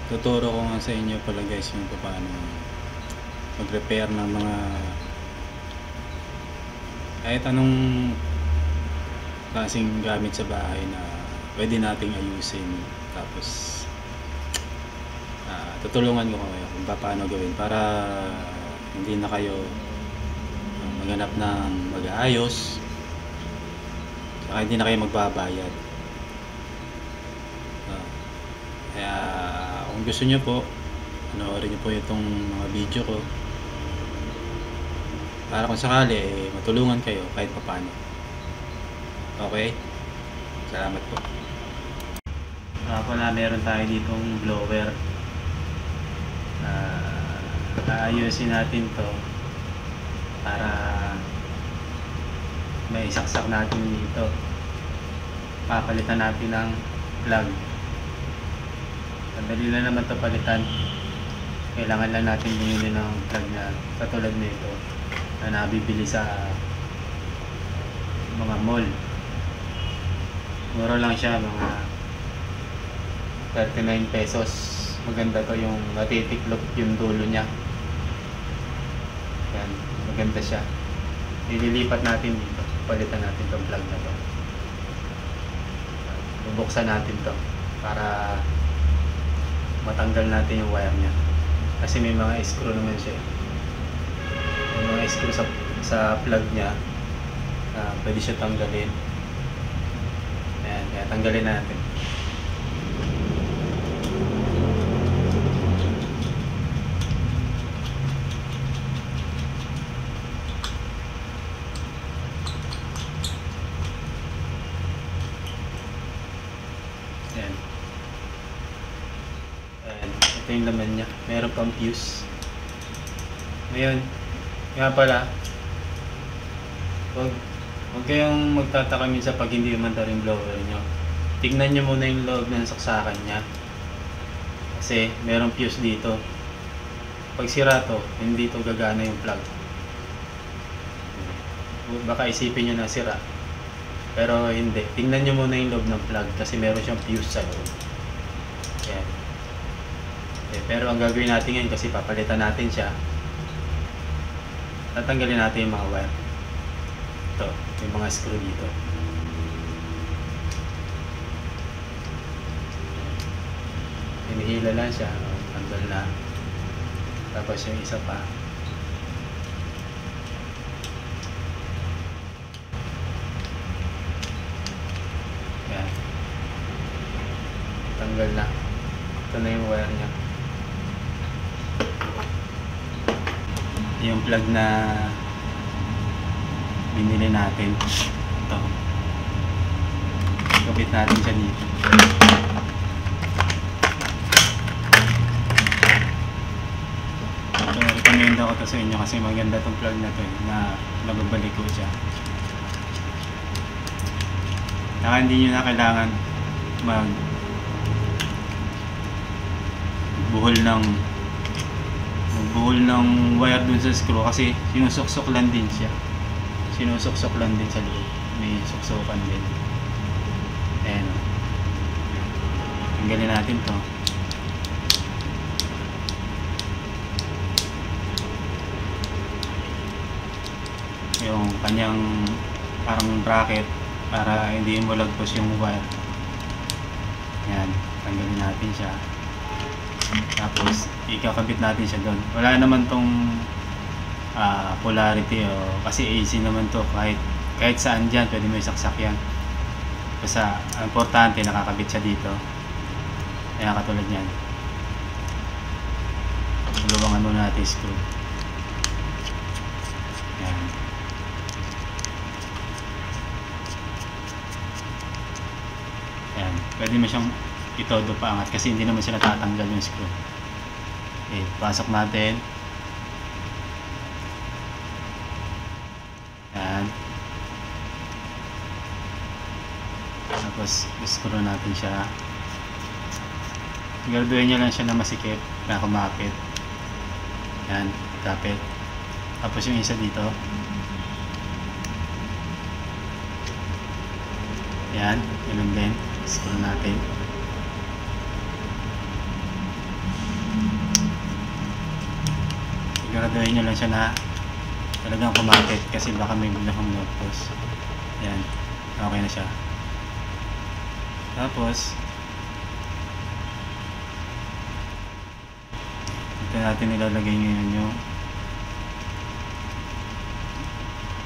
Tuturo ko nga sa inyo pala guys yung paano mag-repair ng mga kahit anong klaseng gamit sa bahay na pwede nating ayusin. Tapos tutulungan ko kayo kung paano gawin para hindi na kayo maghanap ng mag-aayos, saka hindi na kayo magbabayad. Kaya kung gusto nyo po, panoorin nyo po itong mga video ko para kung sakali matulungan kayo kahit paano. Okay? Salamat po. Pala meron tayo ditong blower. Aayusin natin to para may isaksak natin dito. Papalitan natin ng plug. Madali lang naman ito palitan. Kailangan lang natin bumili ng plug na katulad nito na nabibili sa mga mall. Mura lang siya, mga 39 pesos. Maganda to, yung natitiklop yung dulo niya. Yan, maganda siya. Ililipat natin dito. Palitan natin itong plug na to. Bubuksan natin to para matanggal natin yung wire niya. Kasi may mga screw naman siya. May mga screw sa plug niya. Pwede siya tanggalin. Ayan, kaya tanggalin natin. Ayan. Ayan. Ito yung laman niya. Meron pang fuse. Ngayon, nga pala, huwag kayong magtataka minsan pag hindi umanda rin blower nyo. Tignan nyo muna yung loob ng saksakan nya. Kasi merong fuse dito. Pag sira to, hindi to gagana yung plug. Baka isipin nyo na sira. Pero hindi. Tingnan nyo muna yung loob ng plug kasi meron siyang fuse sa loob. Ayan. Pero ang gagawin natin ngayon kasi papalitan natin siya. Tatanggalin natin yung mga wire. Ito, yung mga screw dito. Hinihila lang siya. Tanggal na. Tapos yung isa pa. Yan. Tanggal na. Ito na yung wire niya. Yung plug na binili natin. Ito. Kapit natin siya dito. So, recommend ako to sa inyo kasi maganda tong plug na to na nababalik ko siya. Saka hindi nyo na kailangan magbuhol ng wire dun sa screw kasi sinusuksok lang din siya. Sinusuksok lang din sa loob. May suksukan din. Ayan o. Tanggalin natin to. Yung kanyang parang bracket para hindi mo lagpos yung wire. Ayan. Tanggalin natin siya. Tapos ikakabit natin siya doon. Wala naman tong polarity kasi AC naman to, kahit saan dyan pwede mo isaksak yan. Basta ang importante nakakabit siya dito. Kaya katulad yan. Luwangan muna natin screw. Yan. Yan. Pwede mo siyang itodo paangat kasi hindi naman sila tatanggal yung screw. Okay, pasok natin. Yan. Tapos screw natin siya. Siguraduhin nyo lang siya na masikip na kumapit. Yan, kapit. Tapos yung isa dito. Yan, ganun din. Screw natin. Siguraduhin nyo lang siya na talagang kumapit kasi baka may biglang notepos. Yan, okay na siya. Tapos ito natin nilalagay ngayon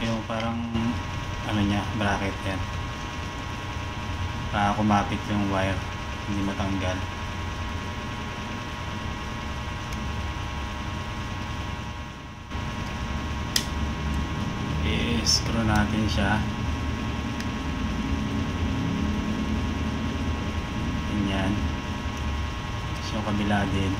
yung parang ano niya, bracket. Yan, para kumapit yung wire, hindi matanggal. I-screw natin siya. Ganyan. So kabila din.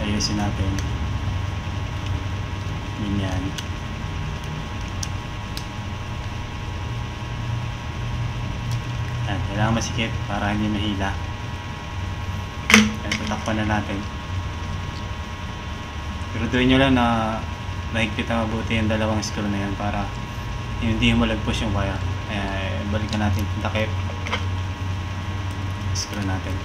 Ayusin natin. Ganyan. Yan, kailangan masikip para hindi mahila. Yan, tatakpan na natin. Pero doon nyo lang na mahigpit na mabuti yung dalawang screw na yan para hindi malagpos yung wire. Balikan natin yung takip. Screw natin.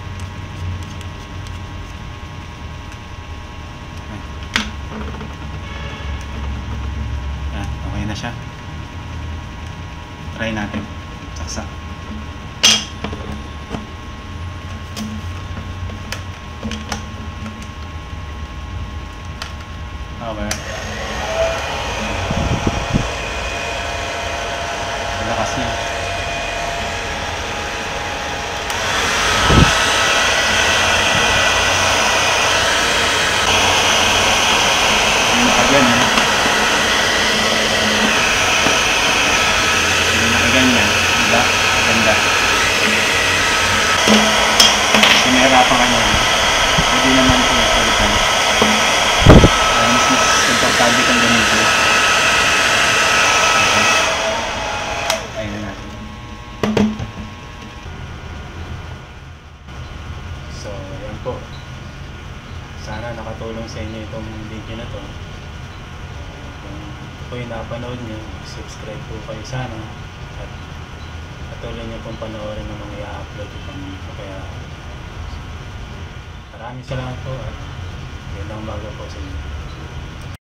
Okay na siya. Try natin. Saksak. Okay. Lakas niya. Sinahirapan ka niya. Hindi naman ito palitan. Mas komportable kang ganito. Ayun na natin. So, yan po. Sana nakatulong sa inyo itong video na to. Kung ito po yung napanood nyo, subscribe po kayo sana. At patuloy nyo pong panoorin ng mga i-upload ko pang dito. Kaya maraming salamat po at magandang umaga po sa inyo.